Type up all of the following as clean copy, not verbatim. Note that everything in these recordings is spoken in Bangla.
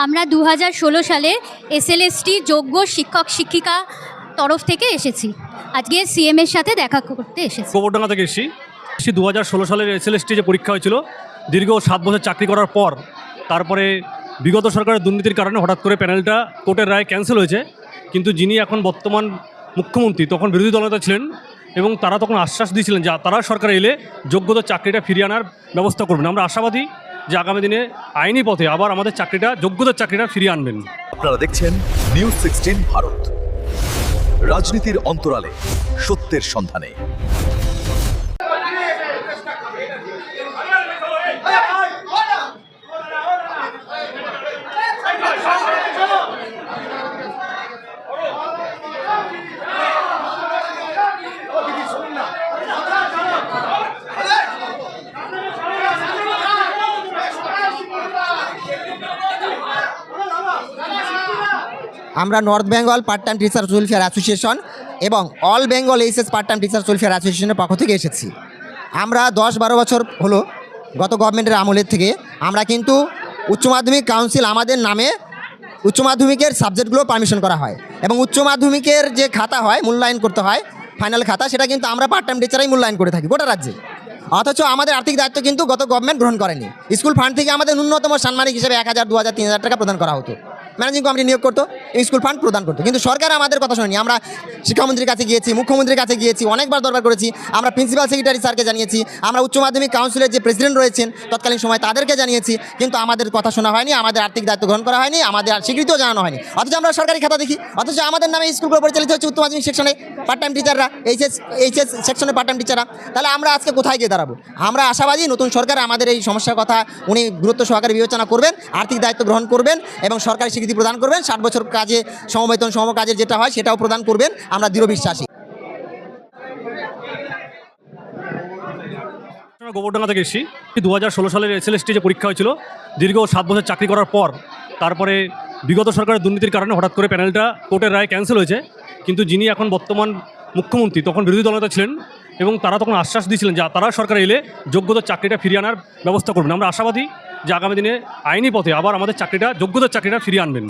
আমরা 2016 সালে এসএলএসটি যোগ্য শিক্ষক শিক্ষিকা তরফ থেকে এসেছি। আজকে সিএম এর সাথে দেখা করতে এসেছি। গোবরডাঙ্গা থেকে এসেছি। 2016 সালের এসএলএসটি যে পরীক্ষা হয়েছিল, দীর্ঘ 7 বছর চাকরি করার পর তারপরে বিগত সরকারের দুর্নীতির কারণে হঠাৎ করে প্যানেলটা কোর্টের রায় ক্যান্সেল হয়েছে। কিন্তু যিনি এখন বর্তমান মুখ্যমন্ত্রী তখন বিরোধী দলনেতা ছিলেন এবং তারা তখন আশ্বাস দিয়েছিলেন যে তারা সরকার এলে যোগ্যতার চাকরিটা ফিরিয়ে আনার ব্যবস্থা করবেন। আমরা আশাবাদী যে আগামী দিনে আইনি পথে আবার আমাদের চাকরিটা যোগ্যতার চাকরিটা ফিরিয়ে আনবেন। আপনারা দেখছেন নিউজ 16 ভারত, রাজনীতির অন্তরালে সত্যের সন্ধানে। আমরা north Bengal part time teachers welfare association এবং all Bengal HS part time teachers welfare অ্যাসোসিয়েশনের পক্ষ থেকে এসেছি। আমরা 10-12 বছর হলো গত গভর্নমেন্টের আমলের থেকে আমরা কিন্তু উচ্চ মাধ্যমিক কাউন্সিল আমাদের নামে উচ্চ মাধ্যমিকের সাবজেক্টগুলো পারমিশন করা হয় এবং উচ্চ মাধ্যমিকের যে খাতা হয় মূল্যায়ন করতে হয় ফাইনাল খাতা, সেটা কিন্তু আমরা পার্ট টাইম টিচারাই মূল্যায়ন করে থাকি গোটা রাজ্যে। অথচ আমাদের আর্থিক দায়িত্ব কিন্তু গত গভর্নমেন্ট গ্রহণ করেনি। স্কুল ফান্ড থেকে আমাদের ন্যূনতম সাম্মানিক হিসেবে 1000, 2000, 3000 টাকা প্রদান করা হতো। ম্যানেজিং কমিটি নিয়োগ করতো, স্কুল ফান্ড প্রদান করতো, কিন্তু সরকার আমাদের কথা শোনেনি। আমরা শিক্ষামন্ত্রীর কাছে গিয়েছি, মুখ্যমন্ত্রীর কাছে গিয়েছি, অনেকবার দরবার করেছি। আমরা প্রিন্সিপাল সেক্রেটারি স্যারকে জানিয়েছি, আমরা উচ্চ মাধ্যমিক কাউন্সিলের যে প্রেসিডেন্ট রয়েছেন তৎকালীন সময় তাদেরকে জানিয়েছি, কিন্তু আমাদের কথা শোনা হয়নি, আমাদের আর্থিক দায়িত্ব গ্রহণ করা হয়নি, আমাদের স্বীকৃতিও জানানো হয়নি। অথচ আমরা সরকারি খাতা দেখি, অথচ আমাদের নামে স্কুলগুলো পরিচালিত হচ্ছে উচ্চ মাধ্যমিক সেকশনে পার্ট টাইম টিচাররা, এইচএস সেকশনে পার্ট টাইম টিচাররা। তাহলে আমরা আজকে কোথায় গিয়ে দাঁড়াবো? আমরা আশাবাদী নতুন সরকার আমাদের এই সমস্যার কথা উনি গুরুত্ব সহকারে বিবেচনা করবেন, আর্থিক দায়িত্ব গ্রহণ করবেন এবং সরকারি স্বীকৃতি প্রদান করবেন। 60 বছর কাজে সমবেতন সম কাজের যেটা হয় সেটাও প্রদান করবেন, আমরা দৃঢ় বিশ্বাসী। গোবরডাঙ্গা থেকে এসেছি। 2016 সালের এসএলএসটি যে পরীক্ষা হয়েছিল, দীর্ঘ 7 বছর চাকরি করার পর তারপরে বিগত সরকারের দুর্নীতির কারণে হঠাৎ করে প্যানেলটা কোর্টের রায় ক্যান্সেল হয়েছে। কিন্তু যিনি এখন বর্তমান মুখ্যমন্ত্রী তখন বিরোধী দলনেতা ছিলেন এবং তারা তখন আশ্বাস দিয়েছিলেন যে তারা সরকার এলে যোগ্যতার চাকরিটা ফিরিয়ে আনার ব্যবস্থা করবেন। আমরা আশাবাদী যে আগামী দিনে আইনি পথে আবার আমাদের চাকরিটা যোগ্যতার চাকরিটা ফিরিয়ে আনবেন।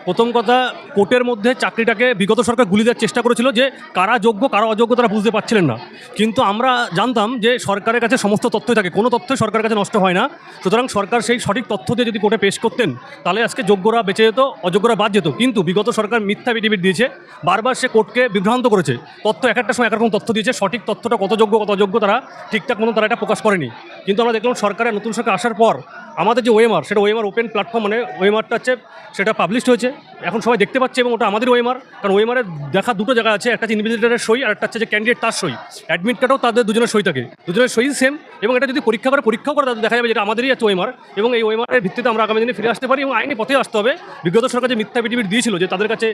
প্রথম কথা, কোর্টের মধ্যে চাকরিটাকে বিগত সরকার গুলি দেওয়ার চেষ্টা করেছিল যে কারা যোগ্য কারা অযোগ্য তারা বুঝতে পারছিলেন না। কিন্তু আমরা জানতাম যে সরকারের কাছে সমস্ত তথ্যই থাকে, কোনো তথ্যই সরকারের কাছে নষ্ট হয় না। সুতরাং সরকার সেই সঠিক তথ্য দিয়ে যদি কোর্টে পেশ করতেন তাহলে আজকে যোগ্যরা বেঁচে যেত, অযোগ্যরা বাদ যেত। কিন্তু বিগত সরকার মিথ্যা বিটিবিট দিয়েছে, বারবার সে কোর্টকে বিভ্রান্ত করেছে। তথ্য এক একটা সময় একরকম তথ্য দিয়েছে, সঠিক তথ্যটা কত যোগ্য কত অযোগ্য তারা ঠিকঠাক মতো তারা এটা প্রকাশ করেনি। কিন্তু আমরা দেখলাম সরকারের নতুন সরকার আসার পর আমাদের যে ওএমআর, সেটা ওএমআর ওপেন প্ল্যাটফর্ম, মানে ওএমআরটা হচ্ছে সেটা পাবলিশড হয়েছে, এখন সবাই দেখতে পাচ্ছে এবং ওটা আমাদের ওএমআর। কারণ ওএমআরের দেখা দুটো জায়গা আছে, একটা হচ্ছে ইনভিজিলেটরের সই আর একটা হচ্ছে যে ক্যান্ডিডেট তার সই। অ্যাডমিট কার্ডও তাদের দুজনের সই থাকে, দুজনের সই সেম। এবং এটা যদি পরীক্ষাও করে তাদের দেখা যাবে যেটা আমাদেরই আছে ওএমআর। এবং এই ওএমআরের ভিত্তিতে আমরা আগামী দিনে ফিরে আসতে পারি এবং আইনি পথে আসতে হবে। বিগত সরকার যে মিথ্যা বিটিবিট দিয়েছিল যে তাদের কাছে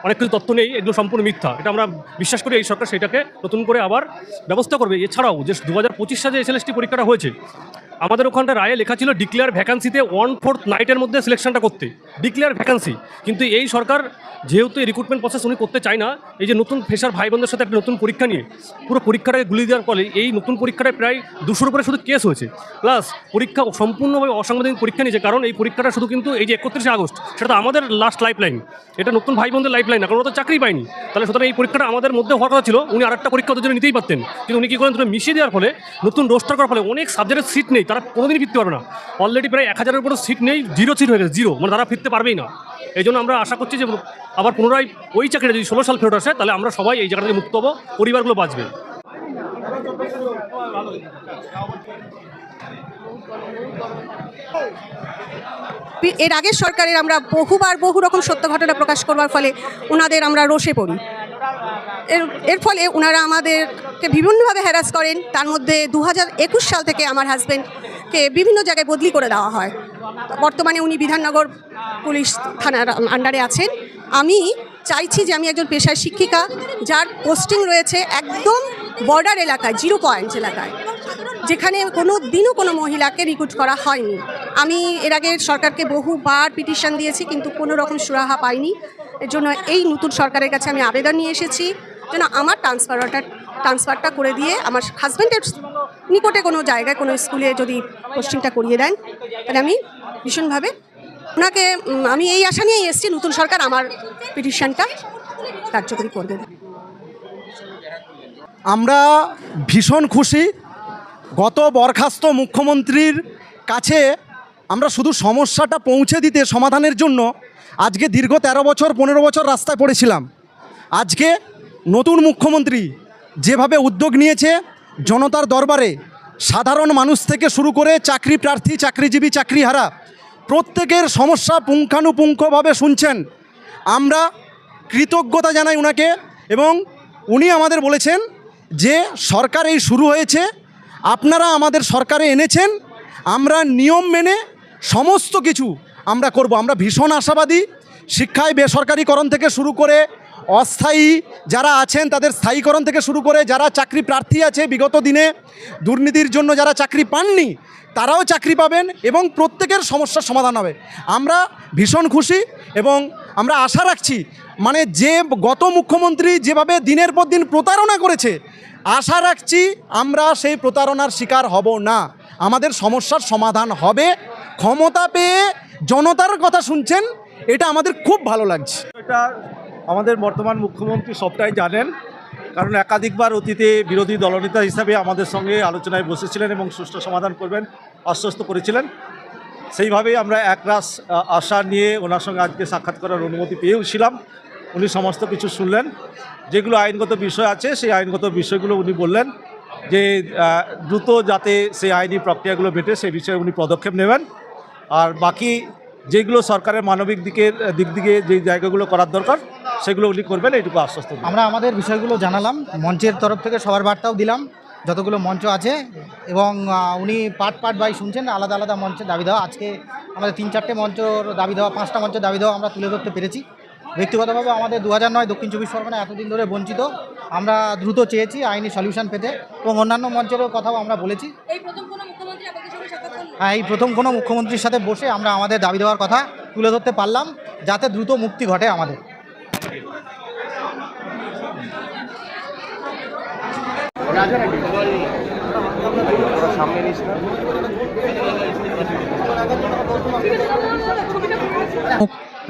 অনেক কিছু তথ্য নেই, এগুলো সম্পূর্ণ মিথ্যা, এটা আমরা বিশ্বাস করি এই সরকার সেটাকে নতুন করে আবার ব্যবস্থা করবে। এছাড়াও যে 2025 সালে এসএলএসটি পরীক্ষাটা হয়েছে, আমাদের ওখানটা রায়ে লেখা ছিল ডিক্লেয়ার ভ্যাকান্সিতে 1/4 নাইটের মধ্যে সিলেকশনটা করতে, ডিক্লেয়ার ভ্যাকান্সি। কিন্তু এই সরকার যেহেতু এই রিক্রুটমেন্ট প্রসেস উনি করতে চায় না, এই যে নতুন ফ্রেশার ভাই বোনদের সাথে একটা নতুন পরীক্ষা নিয়ে পুরো পরীক্ষাটাকে গুলি দেওয়ার ফলে এই নতুন পরীক্ষাটায় প্রায় 200-র উপরে শুধু কেস হয়েছে। প্লাস পরীক্ষা সম্পূর্ণভাবে অসাংবিধানিক পরীক্ষা নিয়েছে। কারণ এই পরীক্ষাটা শুধু কিন্তু এই যে 31শে আগস্ট, সেটা তো আমাদের লাস্ট লাইফ লাইন, এটা নতুন ভাই বোনদের লাইফ লাইন না, কারণ ওরা তো চাকরি পায়নি। তাহলে সুতরাং এই পরীক্ষাটা আমাদের মধ্যে হওয়ার কথা ছিল, উনি আরেকটা পরীক্ষা ওদের জন্য নিতেই পারতেন। কিন্তু উনি কী করেন, দুটো মিশিয়ে দেওয়ার ফলে নতুন রোস্টার করার ফলে অনেক সাবজেক্টের সিট নেই, তারা কোনোদিনই ফিরতে পারবে না। অলরেডি প্রায় 1000-এর উপরে সিট নেই, 0 সিট হয়ে গেছে, 0, মানে তারা ফিরতে পারবেই না। এই জন্য আমরা আশা করছি যে আবার পুনরায় ওই চাকরিটা যদি 16 সাল ফেরত আসে তাহলে আমরা সবাই এই জায়গা থেকে মুক্ত হবো, পরিবারগুলো বাঁচবে। এর আগের সরকারের আমরা বহু রকম সত্য ঘটনা প্রকাশ করবার ফলে ওনাদের আমরা রোষে পড়ি। এর ফলে ওনারা আমাদেরকে বিভিন্নভাবে হ্যারাস করেন। তার মধ্যে 2021 সাল থেকে আমার হাজব্যান্ডকে বিভিন্ন জায়গায় বদলি করে দেওয়া হয়। বর্তমানে উনি বিধাননগর পুলিশ থানার আন্ডারে আছেন। আমি চাইছি যে আমি একজন পেশায় শিক্ষিকা, যার পোস্টিং রয়েছে একদম বর্ডার এলাকায়, 0 পয়েন্ট এলাকায়, যেখানে কোনো দিনও কোনো মহিলাকে রিক্রুট করা হয়নি। আমি এর আগে সরকারকে বহুবার পিটিশন দিয়েছি, কিন্তু কোনো রকম সুরাহা পাইনি। এর জন্য এই নতুন সরকারের কাছে আমি আবেদন নিয়ে এসেছি যেন আমার ট্রান্সফারটা করে দিয়ে আমার হাজব্যান্ডের নিকটে কোনো জায়গায় কোনো স্কুলে যদি পোস্টিংটা করিয়ে দেন, তাহলে আমি ভীষণভাবে ওনাকে আমি এই আশা নিয়েই এসেছি নতুন সরকার আমার পিটিশনটা কার্যকরী করবে। আমরা ভীষণ খুশি। গত বরখাস্ত মুখ্যমন্ত্রীর কাছে আমরা শুধু সমস্যাটা পৌঁছে দিতে সমাধানের জন্য আজকে দীর্ঘ 13 বছর 15 বছর রাস্তায় পড়েছিলাম। আজকে নতুন মুখ্যমন্ত্রী যেভাবে উদ্যোগ নিয়েছে জনতার দরবারে সাধারণ মানুষ থেকে শুরু করে চাকরি প্রার্থী, চাকরিজীবী, চাকরিহারা প্রত্যেকের সমস্যা পুঙ্খানুপুঙ্খভাবে শুনছেন। আমরা কৃতজ্ঞতা জানাই ওনাকে, এবং উনি আমাদের বলেছেন যে সরকার এই শুরু হয়েছে, আপনারা আমাদের সরকারে এনেছেন, আমরা নিয়ম মেনে সমস্ত কিছু আমরা করব। আমরা ভীষণ আশাবাদী। শিক্ষায় বেসরকারিকরণ থেকে শুরু করে অস্থায়ী যারা আছেন তাদের স্থায়ীকরণ থেকে শুরু করে যারা চাকরি প্রার্থী আছে বিগত দিনে দুর্নীতির জন্য যারা চাকরি পাননি তারাও চাকরি পাবেন এবং প্রত্যেকের সমস্যার সমাধান হবে। আমরা ভীষণ খুশি এবং আমরা আশা রাখছি, মানে যে গত মুখ্যমন্ত্রী যেভাবে দিনের পর দিন প্রতারণা করেছে, আশা রাখছি আমরা সেই প্রতারণার শিকার হব না, আমাদের সমস্যার সমাধান হবে। ক্ষমতা পেয়ে জনতার কথা শুনছেন, এটা আমাদের খুব ভালো লাগছে। এটা আমাদের বর্তমান মুখ্যমন্ত্রী সবটাই জানেন, কারণ একাধিকবার অতীতে বিরোধী দলনেতা হিসাবে আমাদের সঙ্গে আলোচনায় বসেছিলেন এবং সুষ্ঠু সমাধান করবেন আশ্বস্ত করেছিলেন। সেইভাবেই আমরা একরাশ আশা নিয়ে ওনার সঙ্গে আজকে সাক্ষাৎ করার অনুমতি পেয়েও ছিলাম। উনি সমস্ত কিছু শুনলেন, যেগুলো আইনগত বিষয় আছে সেই আইনগত বিষয়গুলো উনি বললেন যে দ্রুত যাতে সেই আইনি প্রক্রিয়াগুলো মেটে সেই বিষয়ে উনি পদক্ষেপ নেবেন। আর বাকি যেগুলো সরকারের মানবিক দিক থেকে যে জায়গাগুলো করার দরকার সেগুলো উনি করবেন, এইটুকু আশ্বস্ত দিন। আমরা আমাদের বিষয়গুলো জানালাম, মঞ্চের তরফ থেকে সবার বার্তাও দিলাম যতগুলো মঞ্চ আছে, এবং উনি পার্ট বাই শুনছেন, আলাদা আলাদা মঞ্চে দাবি দেওয়া। আজকে আমাদের 3-4টে মঞ্চর দাবি দেওয়া, 5টা মঞ্চের দাবি দেওয়া আমরা তুলে ধরতে পেরেছি। ব্যক্তিগতভাবে আমাদের 2009 দক্ষিণ 24 পরগনা এতদিন ধরে বঞ্চিত, আমরা দ্রুত চেয়েছি আইনি সলিউশন পেতে, এবং অন্যান্য মঞ্চেরও কথাও আমরা বলেছি। হ্যাঁ, এই প্রথম কোনো মুখ্যমন্ত্রীর সাথে বসে আমরা আমাদের দাবি দেওয়ার কথা তুলে ধরতে পারলাম, যাতে দ্রুত মুক্তি ঘটে আমাদের।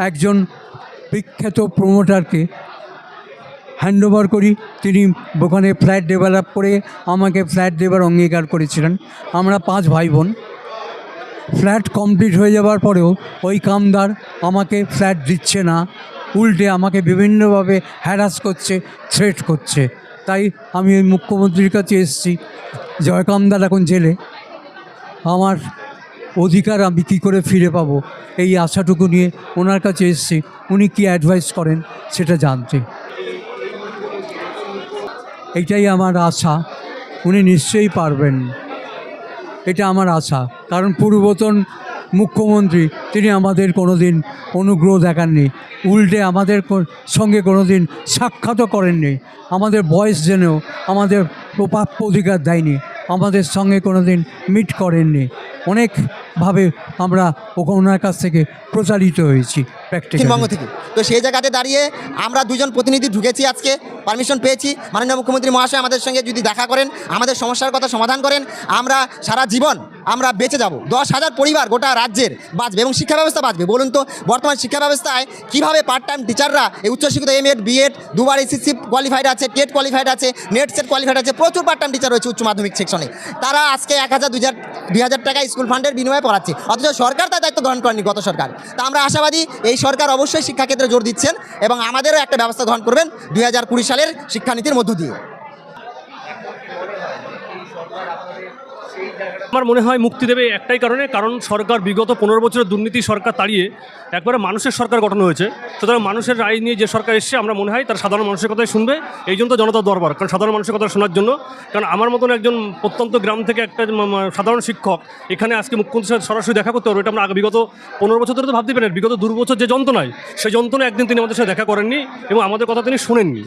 একজন বিখ্যাত প্রমোটারকে হ্যান্ডওভার করি, তিনি ওখানে ফ্ল্যাট ডেভেলপ করে আমাকে ফ্ল্যাট দেবার অঙ্গীকার করেছিলেন। আমরা 5 ভাই বোন। ফ্ল্যাট কমপ্লিট হয়ে যাওয়ার পরেও ওই কামদার আমাকে ফ্ল্যাট দিচ্ছে না, উল্টে আমাকে বিভিন্নভাবে হ্যারাস করছে, থ্রেট করছে। তাই আমি ওই মুখ্যমন্ত্রীর কাছে এসেছি, জয় কামদার এখন জেলে, আমার অধিকার আমি কী করে ফিরে পাবো, এই আশাটুকু নিয়ে ওনার কাছে এসেছি। উনি কি অ্যাডভাইস করেন সেটা জানতে, এইটাই আমার আশা। উনি নিশ্চয়ই পারবেন, এটা আমার আশা। কারণ পূর্বতন মুখ্যমন্ত্রী তিনি আমাদের কোনো দিন অনুগ্রহ দেখাননি, উল্টে আমাদের সঙ্গে কোনো দিন সাক্ষাৎও করেননি, আমাদের বয়স জেনেও আমাদের প্রাপ্য অধিকার দেয়নি, আমাদের সঙ্গে কোনো দিন মিট করেননি। অনেকভাবে আমরা ওনার কাছ থেকে প্রচারিত হয়েছি পশ্চিমবঙ্গ থেকে। তো সেই জায়গাতে দাঁড়িয়ে আমরা 2জন প্রতিনিধি ঢুকেছি, আজকে পারমিশন পেয়েছি। মাননীয় মুখ্যমন্ত্রী মহাশয় আমাদের সঙ্গে যদি দেখা করেন, আমাদের সমস্যার কথা সমাধান করেন, আমরা সারা জীবন আমরা বেঁচে যাব। 10,000 পরিবার গোটা রাজ্যের বাঁচবে এবং শিক্ষা ব্যবস্থা বাঁচবে। বলুন তো বর্তমান শিক্ষা ব্যবস্থায় কীভাবে পার্ট টাইম টিচাররা এই উচ্চশিক্ষিত এমএড বিএড 2বার এসএসসি কোয়ালিফাইড আছে, টেট কোয়ালিফাইড আছে, নেট সেট কোয়ালিফাইড আছে, প্রচুর পার্ট টাইম টিচার রয়েছে উচ্চ মাধ্যমিক সেকশনে, তারা আজকে 1,000 2,000 টাকা স্কুল ফান্ডের বিনিময়ে পড়াচ্ছে, অথচ সরকার তার দায়িত্ব গ্রহণ করেনি গত সরকার। তা আমরা আশাবাদী এই সরকার অবশ্যই শিক্ষাক্ষেত্রে জোর দিচ্ছেন এবং আমাদেরও একটা ব্যবস্থা গ্রহণ করবেন 2020 সালের শিক্ষানীতির মধ্য দিয়ে। আমার মনে হয় মুক্তি দেবে একটাই কারণে, কারণ সরকার বিগত 15 বছরের দুর্নীতি সরকার তাড়িয়ে একবারে মানুষের সরকার গঠন হয়েছে। সুতরাং মানুষের রায় নিয়ে যে সরকার এসছে, আমরা মনে হয় তার সাধারণ মানুষের কথাই শুনবে। এই জন্য তো জনতার দরবার, কারণ সাধারণ মানুষের কথা শোনার জন্য। কারণ আমার মতন একজন প্রত্যন্ত গ্রাম থেকে একটা সাধারণ শিক্ষক এখানে আজকে মুখ্যমন্ত্রীর সাথে সরাসরি দেখা করতে পারবে, এটা আমরা বিগত 15 বছর ধরে তো ভাবতে পারেন। বিগত 2 বছর যে যন্ত্রণায়, সেই যন্ত্রণায় একদিন তিনি আমাদের সাথে দেখা করেননি এবং আমাদের কথা তিনি শোনেননি।